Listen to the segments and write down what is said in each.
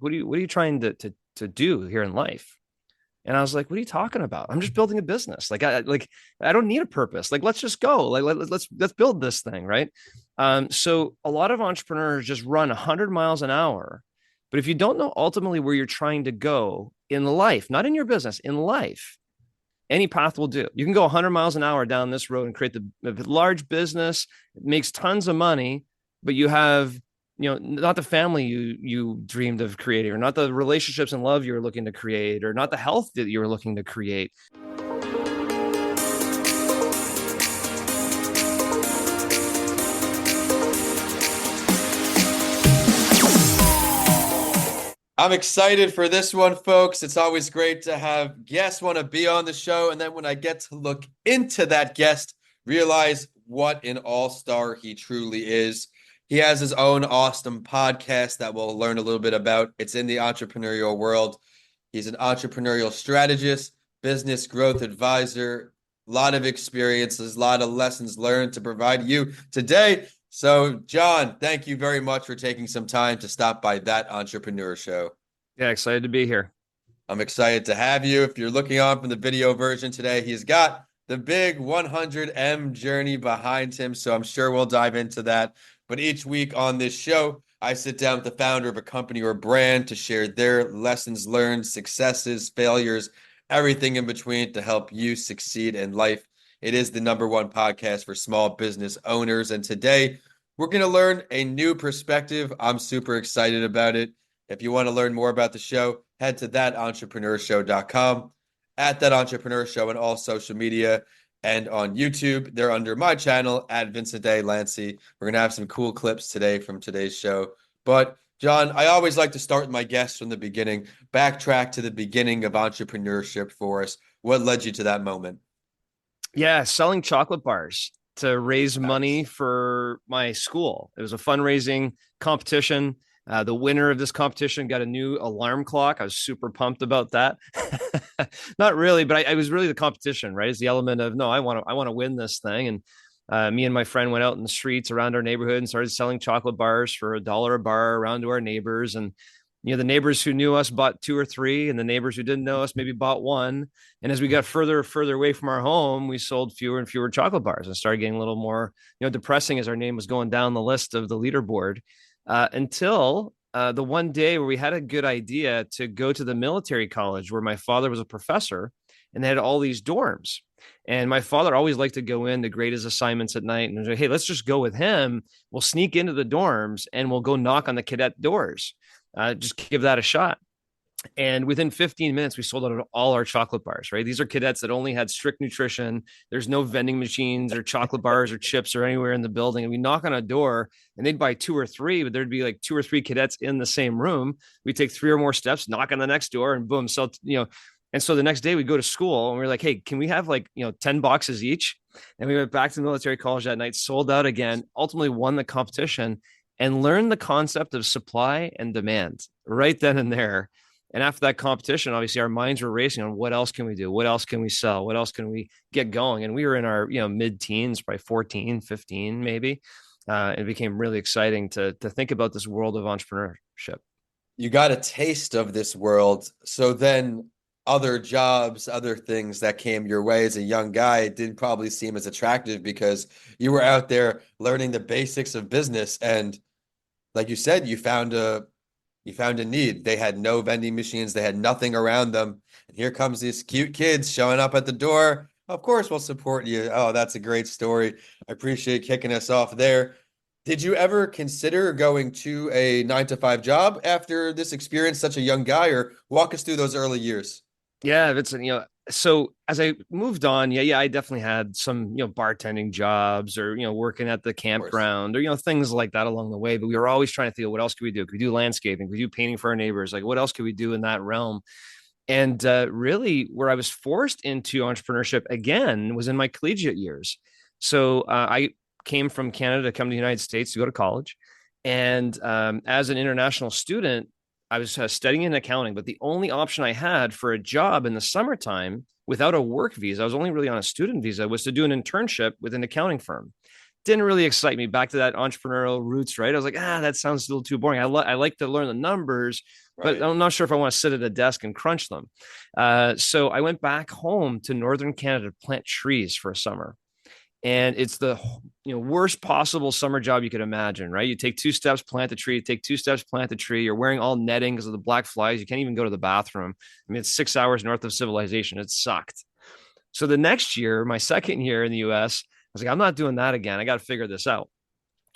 What are you trying to do here in life? And I was like, what are you talking about? I'm just building a business. I don't need a purpose. Like, let's just go. Let's build this thing. Right. So a lot of entrepreneurs just run 100 miles an hour. But if you don't know ultimately where you're trying to go in life, not in your business, in life, any path will do. You can go 100 miles an hour down this road and create the large business. It makes tons of money, but you have, not the family you dreamed of creating, or not the relationships and love you were looking to create, or not the health that you were looking to create. I'm excited for this one, folks. It's always great to have guests want to be on the show. And then when I get to look into that guest, realize what an all-star he truly is. He has his own awesome podcast that we'll learn a little bit about. It's in the entrepreneurial world. He's an entrepreneurial strategist, business growth advisor, a lot of experiences, a lot of lessons learned to provide you today. So, John, thank you very much for taking some time to stop by That Entrepreneur Show. Yeah, excited to be here. I'm excited to have you. If you're looking on from the video version today, he's got the big 100M journey behind him. So I'm sure we'll dive into that. But each week on this show, I sit down with the founder of a company or brand to share their lessons learned, successes, failures, everything in between to help you succeed in life. It is the #1 podcast for small business owners. And today we're going to learn a new perspective. I'm super excited about it. If you want to learn more about the show, head to thatentrepreneursshow.com, at That Entrepreneur Show, and all social media and on YouTube. They're under my channel at Vincent A. Lancy. We're going to have some cool clips today from today's show. But John, I always like to start my guests from the beginning, backtrack to the beginning of entrepreneurship for us. What led you to that moment? Yeah, selling chocolate bars to raise money Nice. for my school. It was a fundraising competition. The winner of this competition got a new alarm clock. I was super pumped about that. Not really, but I was really the competition, right? It's the element of, no, I want to win this thing. And me and my friend went out in the streets around our neighborhood and started selling chocolate bars for $1 a bar around to our neighbors. And the neighbors who knew us bought two or three, and the neighbors who didn't know us maybe bought one. And as we got further away from our home, we sold fewer and fewer chocolate bars and started getting a little more, depressing as our name was going down the list of the leaderboard, until the one day where we had a good idea to go to the military college where my father was a professor, and they had all these dorms. And my father always liked to go in to grade his assignments at night and say, hey, let's just go with him. We'll sneak into the dorms and we'll go knock on the cadet doors. Just give that a shot. And within 15 minutes, we sold out all our chocolate bars, right? These are cadets that only had strict nutrition. There's no vending machines or chocolate bars or chips or anywhere in the building. And we knock on a door and they'd buy two or three, but there'd be like two or three cadets in the same room. We take three or more steps, knock on the next door, and boom, sell, And so the next day we go to school and we're like, hey, can we have 10 boxes each? And we went back to the military college that night, sold out again, ultimately won the competition, and learned the concept of supply and demand right then and there. And after that competition, obviously our minds were racing on what else can we do? What else can we sell? What else can we get going? And we were in our, mid-teens, probably 14, 15, maybe. It became really exciting to think about this world of entrepreneurship. You got a taste of this world. So then other jobs, other things that came your way as a young guy didn't probably seem as attractive because you were out there learning the basics of business. And like you said, you found a need. They had no vending machines. They had nothing around them. And here comes these cute kids showing up at the door. Of course, we'll support you. Oh, that's a great story. I appreciate kicking us off there. Did you ever consider going to a 9-to-5 job after this experience, such a young guy, or walk us through those early years? Yeah, it's so as I moved on, yeah, I definitely had some, bartending jobs, or, working at the Of course. campground, or, things like that along the way. But we were always trying to think, what else could we do? Could we do landscaping? Could we do painting for our neighbors? Like, what else could we do in that realm? And really, where I was forced into entrepreneurship again was in my collegiate years. So I came from Canada to come to the United States to go to college. And as an international student, I was studying in accounting, but the only option I had for a job in the summertime without a work visa, I was only really on a student visa, was to do an internship with an accounting firm. Didn't really excite me, back to that entrepreneurial roots, right? I was like, that sounds a little too boring. I like to learn the numbers, but Right. I'm not sure if I want to sit at a desk and crunch them. So I went back home to Northern Canada to plant trees for a summer. And it's the worst possible summer job you could imagine, right? You take 2 steps, plant the tree. You take 2 steps, plant the tree. You're wearing all netting because of the black flies. You can't even go to the bathroom. I mean, it's 6 hours north of civilization. It sucked. So the next year, my second year in the US, I was like, I'm not doing that again. I got to figure this out.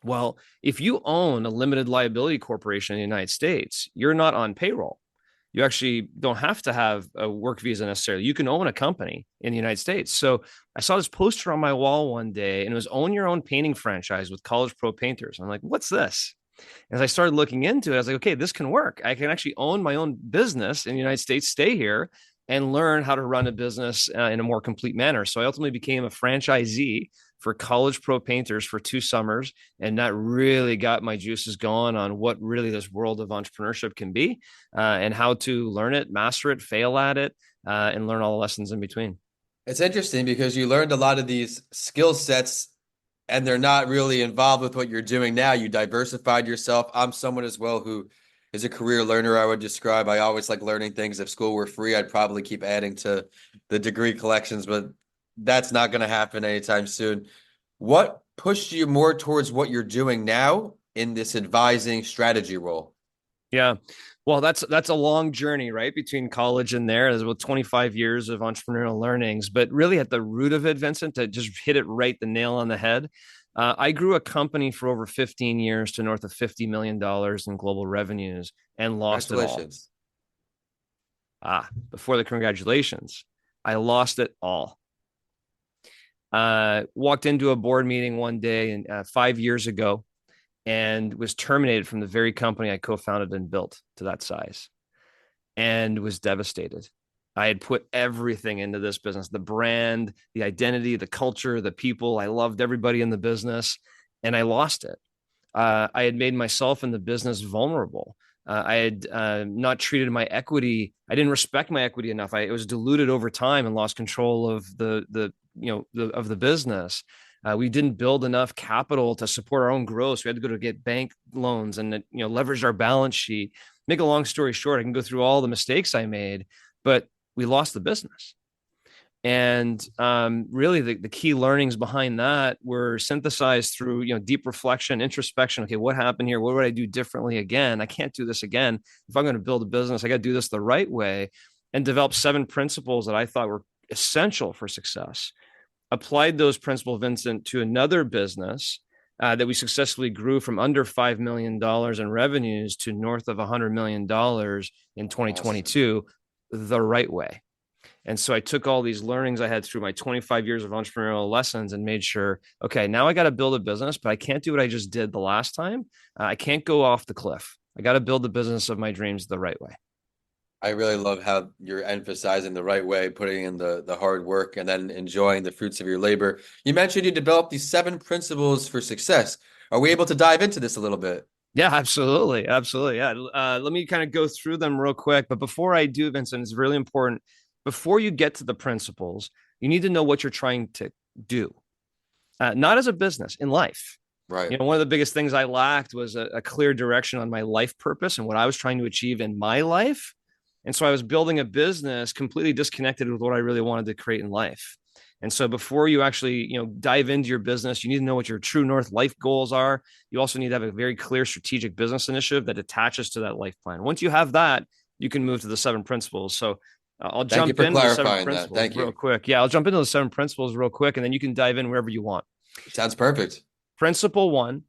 Well, if you own a limited liability corporation in the United States, you're not on payroll. You actually don't have to have a work visa necessarily. You can own a company in the United States. So I saw this poster on my wall one day, and it was own your own painting franchise with college pro painters. I'm like, what's this? As I started looking into it, I was like, okay, this can work. I can actually own my own business in the United States, stay here, and learn how to run a business in a more complete manner. So I ultimately became a franchisee for college pro painters for 2 summers. And that really got my juices going on what really this world of entrepreneurship can be, and how to learn it, master it, fail at it, and learn all the lessons in between. It's interesting because you learned a lot of these skill sets and they're not really involved with what you're doing now. You diversified yourself. I'm someone as well who is a career learner, I would describe. I always like learning things. If school were free, I'd probably keep adding to the degree collections, but that's not going to happen anytime soon. What pushed you more towards what you're doing now in this advising strategy role? Yeah. Well, that's a long journey, right? Between college and there. There's about 25 years of entrepreneurial learnings, but really at the root of it, Vincent, to just hit it right, the nail on the head. I grew a company for over 15 years to north of $50 million in global revenues and lost it all. Congratulations. Before the congratulations, I lost it all. Walked into a board meeting one day and 5 years ago, and was terminated from the very company I co-founded and built to that size, and was devastated. I had put everything into this business, the brand, the identity, the culture, the people. I loved everybody in the business, and I lost it. I had made myself in the business vulnerable. I had not treated my equity. I didn't respect my equity enough. It was diluted over time and lost control of of the business. We didn't build enough capital to support our own growth. So we had to go to get bank loans and leverage our balance sheet. Make a long story short, I can go through all the mistakes I made, but we lost the business. And really, the key learnings behind that were synthesized through deep reflection, introspection. Okay, what happened here? What would I do differently again? I can't do this again. If I'm going to build a business, I got to do this the right way, and develop 7 principles that I thought were essential for success. Applied those principles, Vincent, to another business that we successfully grew from under $5 million in revenues to north of $100 million in 2022, awesome, the right way. And so I took all these learnings I had through my 25 years of entrepreneurial lessons and made sure, okay, now I got to build a business, but I can't do what I just did the last time. I can't go off the cliff. I got to build the business of my dreams the right way. I really love how you're emphasizing the right way, putting in the hard work and then enjoying the fruits of your labor. You mentioned you developed these 7 principles for success. Are we able to dive into this a little bit? Yeah, absolutely. Absolutely. Yeah. Let me kind of go through them real quick. But before I do, Vincent, it's really important. Before you get to the principles, you need to know what you're trying to do, not as a business, in life. Right. One of the biggest things I lacked was a clear direction on my life purpose and what I was trying to achieve in my life. And so I was building a business completely disconnected with what I really wanted to create in life. And so before you actually, dive into your business, you need to know what your true north life goals are. You also need to have a very clear strategic business initiative that attaches to that life plan. Once you have that, you can move to the 7 principles. So I'll jump into the 7 principles real quick. Yeah, I'll jump into the 7 principles real quick, and then you can dive in wherever you want. Sounds perfect. Principle 1,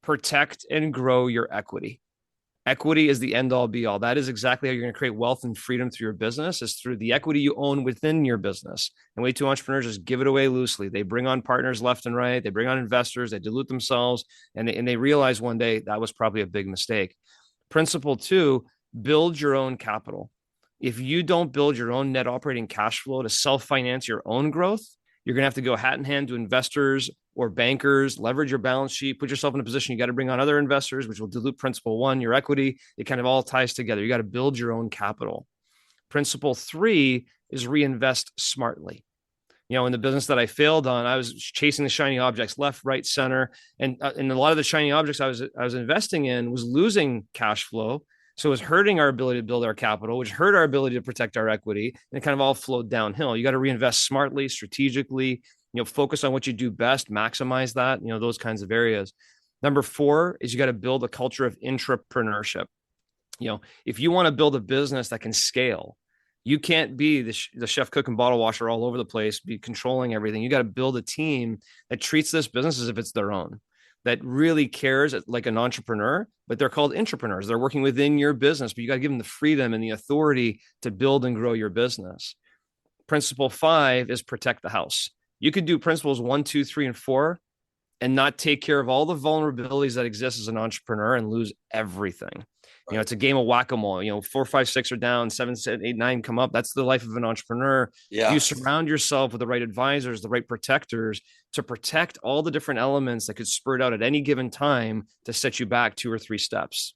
protect and grow your equity. Equity is the end all be all. That is exactly how you're going to create wealth and freedom through your business, is through the equity you own within your business. And way too entrepreneurs just give it away loosely. They bring on partners left and right. They bring on investors. They dilute themselves. And they realize one day that was probably a big mistake. Principle 2, build your own capital. If you don't build your own net operating cash flow to self-finance your own growth, you're going to have to go hat in hand to investors or bankers, leverage your balance sheet, put yourself in a position you got to bring on other investors, which will dilute principle 1, your equity. It kind of all ties together. You got to build your own capital. Principle 3 is reinvest smartly. In the business that I failed on, I was chasing the shiny objects left, right, center. And a lot of the shiny objects I was investing in was losing cash flow So it was hurting our ability to build our capital, which hurt our ability to protect our equity, and it kind of all flowed downhill. You got to reinvest smartly, strategically, focus on what you do best, maximize that, those kinds of areas. Number 4 is you got to build a culture of intrapreneurship. If you want to build a business that can scale, you can't be the chef, cook, and bottle washer all over the place, be controlling everything. You got to build a team that treats this business as if it's their own, that really cares like an entrepreneur, but they're called intrapreneurs. They're working within your business, but you got to give them the freedom and the authority to build and grow your business. Principle 5 is protect the house. You could do principles 1, 2, 3, and 4 and not take care of all the vulnerabilities that exist as an entrepreneur and lose everything. It's a game of whack-a-mole. 4, 5, 6 are down, 7, 8, 9 come up. That's the life of an entrepreneur. Yeah. You surround yourself with the right advisors, the right protectors to protect all the different elements that could spurt out at any given time to set you back 2 or 3 steps.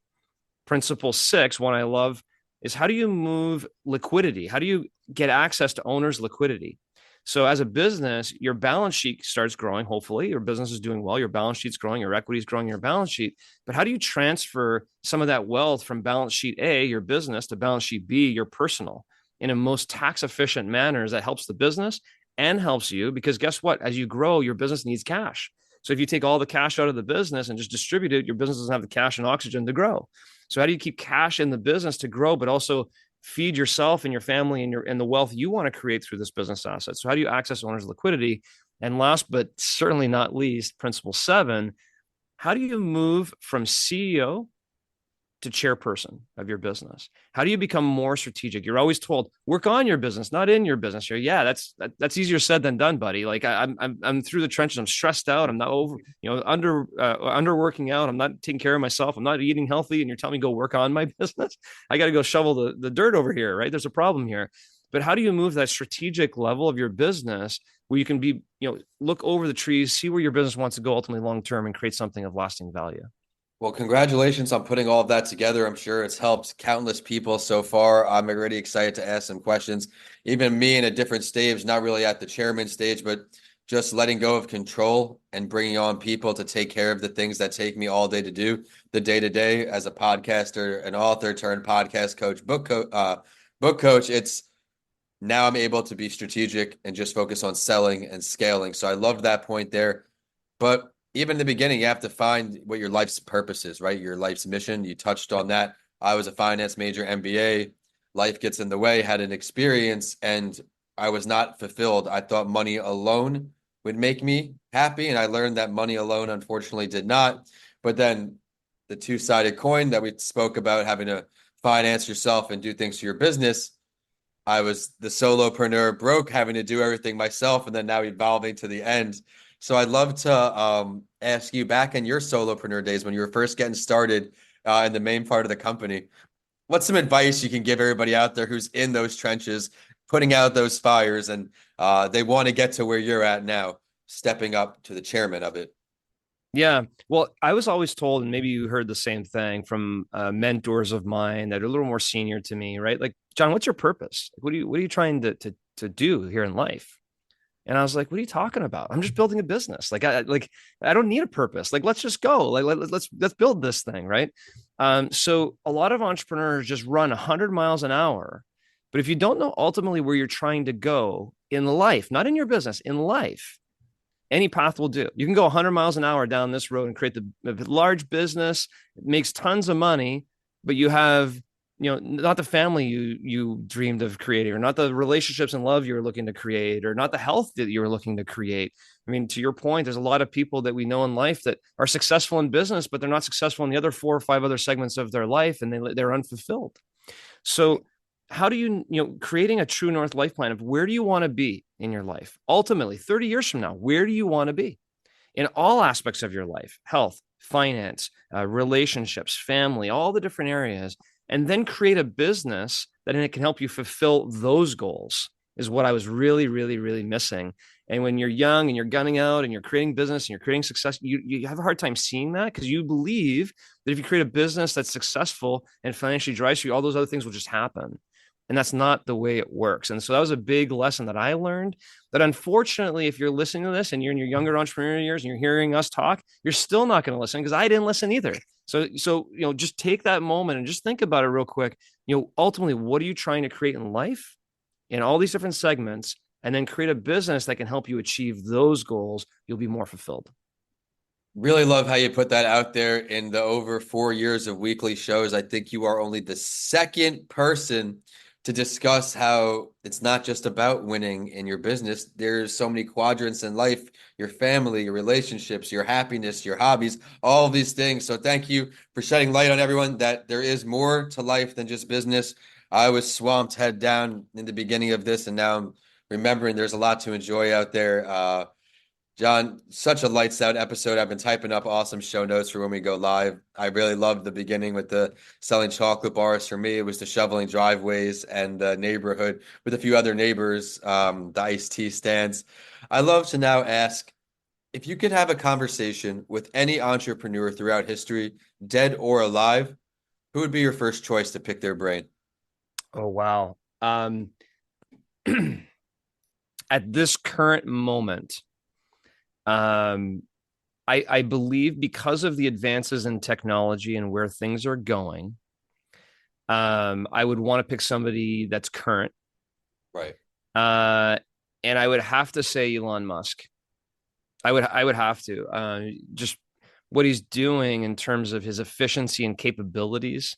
Principle 6, one I love, is how do you move liquidity? How do you get access to owners' liquidity? So as a business, your balance sheet starts growing. Hopefully your business is doing well. Your balance sheet's growing, your equity is growing, your balance sheet. But how do you transfer some of that wealth from balance sheet A, your business, to balance sheet B, your personal, in a most tax efficient manners that helps the business and helps you? Because guess what? As you grow, your business needs cash. So if you take all the cash out of the business and just distribute it, your business doesn't have the cash and oxygen to grow. So how do you keep cash in the business to grow, but also feed yourself and your family and the wealth you want to create through this business asset? So how do you access owner's liquidity? And last, but certainly not least, principle 7, how do you move from CEO to chairperson of your business? How do you become more strategic? You're always told, work on your business, not in your business. Yeah, that's easier said than done, buddy. Like I'm through the trenches. I'm stressed out. I'm not under working out. I'm not taking care of myself. I'm not eating healthy. And you're telling me go work on my business. I got to go shovel the dirt over here, right? There's a problem here. But how do you move that strategic level of your business where you can be, look over the trees, see where your business wants to go ultimately long-term and create something of lasting value? Well, congratulations on putting all of that together. I'm sure it's helped countless people so far. I'm already excited to ask some questions. Even me in a different stage, not really at the chairman stage, but just letting go of control and bringing on people to take care of the things that take me all day to do, the day-to-day as a podcaster, an author turned podcast coach, book coach. It's now I'm able to be strategic and just focus on selling and scaling. So I loved that point there. But even in the beginning, you have to find what your life's purpose is, right? Your life's mission. You touched on that. I was a finance major, MBA. Life gets in the way, had an experience, and I was not fulfilled. I thought money alone would make me happy, and I learned that money alone, unfortunately, did not. But then the two-sided coin that we spoke about, having to finance yourself and do things to your business, I was the solopreneur, broke, having to do everything myself, and then now evolving to the end. So I'd love to ask you, back in your solopreneur days when you were first getting started in the main part of the company, what's some advice you can give everybody out there who's in those trenches, putting out those fires, and they want to get to where you're at now, stepping up to the chairman of it? Yeah. Well, I was always told, and maybe you heard the same thing from mentors of mine that are a little more senior to me, right? Like, John, what's your purpose? What are you trying to do here in life? And I was like, what are you talking about? I'm just building a business. I don't need a purpose. Like, let's just go. Like, let's build this thing. Right. So a lot of entrepreneurs just run 100 miles an hour. But if you don't know ultimately where you're trying to go in life, not in your business, in life, any path will do. You can go 100 miles an hour down this road and create the large business. It makes tons of money, but you have, not the family you dreamed of creating, or not the relationships and love you were looking to create, or not the health that you were looking to create. I mean, to your point, there's a lot of people that we know in life that are successful in business, but they're not successful in the other 4 or 5 other segments of their life, and they're unfulfilled. So how do creating a true north life plan of where do you want to be in your life? Ultimately, 30 years from now, where do you want to be in all aspects of your life? Health, finance, relationships, family, all the different areas. And then create a business that it can help you fulfill those goals is what I was really, really, really missing. And when you're young and you're gunning out and you're creating business and you're creating success, you have a hard time seeing that because you believe that if you create a business that's successful and financially drives you, all those other things will just happen. And that's not the way it works. And so that was a big lesson that I learned, that unfortunately, if you're listening to this and you're in your younger entrepreneurial years and you're hearing us talk, you're still not going to listen because I didn't listen either. So, just take that moment and just think about it real quick. Ultimately, what are you trying to create in life in all these different segments? And then create a business that can help you achieve those goals. You'll be more fulfilled. Really love how you put that out there. In the over 4 years of weekly shows, I think you are only the second person to discuss how it's not just about winning in your business. There's so many quadrants in life, your family, your relationships, your happiness, your hobbies, all of these things. So thank you for shedding light on everyone that there is more to life than just business. I was swamped head down in the beginning of this, and now I'm remembering there's a lot to enjoy out there. John, such a lights out episode. I've been typing up awesome show notes for when we go live. I really loved the beginning with the selling chocolate bars. For me, it was the shoveling driveways and the neighborhood with a few other neighbors, the iced tea stands. I love to now ask if you could have a conversation with any entrepreneur throughout history, dead or alive, who would be your first choice to pick their brain? Oh, wow. At this current moment, um, I believe because of the advances in technology and where things are going, I would want to pick somebody that's current. Right. Uh, and I would have to say Elon Musk. I would have to just what he's doing in terms of his efficiency and capabilities.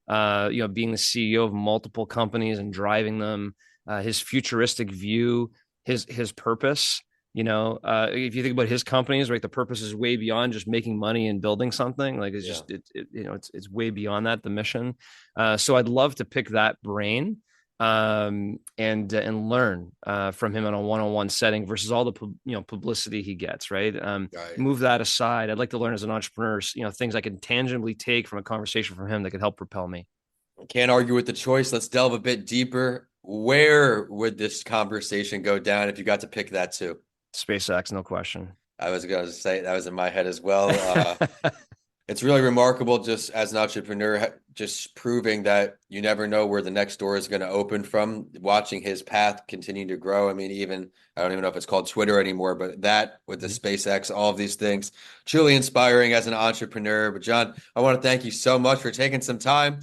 Being the CEO of multiple companies and driving them, his futuristic view, his purpose. If you think about his companies, right, the purpose is way beyond just making money and building something. Like it's Yeah. just it's way beyond that, the mission. So I'd love to pick that brain and learn from him in a one-on-one setting versus all the publicity he gets, right? Right. Move that aside. I'd like to learn as an entrepreneur, things I can tangibly take from a conversation from him that could help propel me. Can't argue with the choice. Let's delve a bit deeper. Where would this conversation go down if you got to pick that too? SpaceX, no question. I was going to say that was in my head as well. It's really remarkable just as an entrepreneur, just proving that you never know where the next door is going to open from, watching his path continue to grow. I mean, even, I don't even know if it's called Twitter anymore, but that with the SpaceX, all of these things, truly inspiring as an entrepreneur. But John, I want to thank you so much for taking some time.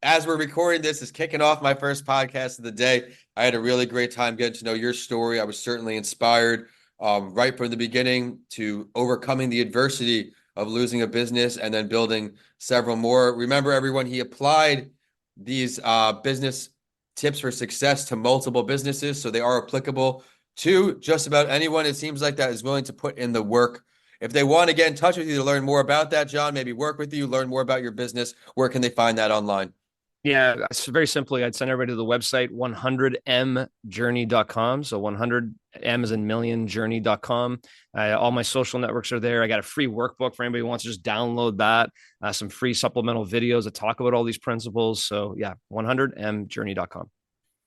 As we're recording this, is kicking off my first podcast of the day. I had a really great time getting to know your story. I was certainly inspired right from the beginning to overcoming the adversity of losing a business and then building several more. Remember, everyone, he applied these business tips for success to multiple businesses, so they are applicable to just about anyone, it seems like, that is willing to put in the work. If they want to get in touch with you to learn more about that, John, maybe work with you, learn more about your business, where can they find that online? Yeah, so very simply, I'd send everybody to the website 100mjourney.com. So 100M is in million journey.com. All my social networks are there. I got a free workbook for anybody who wants to just download that. Some free supplemental videos that talk about all these principles. So yeah, 100mjourney.com.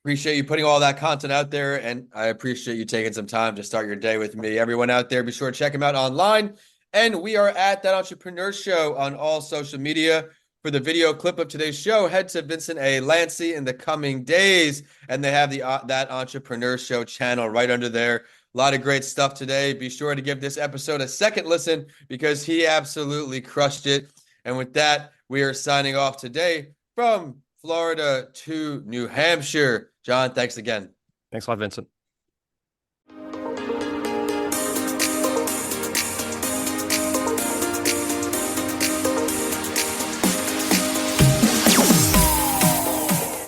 Appreciate you putting all that content out there, and I appreciate you taking some time to start your day with me. Everyone out there, be sure to check him out online. And we are at That Entrepreneur Show on all social media. For the video clip of today's show, head to Vincent A. Lancy in the coming days, and they have the That Entrepreneur Show channel right under there. A lot of great stuff today. Be sure to give this episode a second listen because he absolutely crushed it. And with that, we are signing off today from Florida to New Hampshire. John, thanks again. Thanks a lot, Vincent.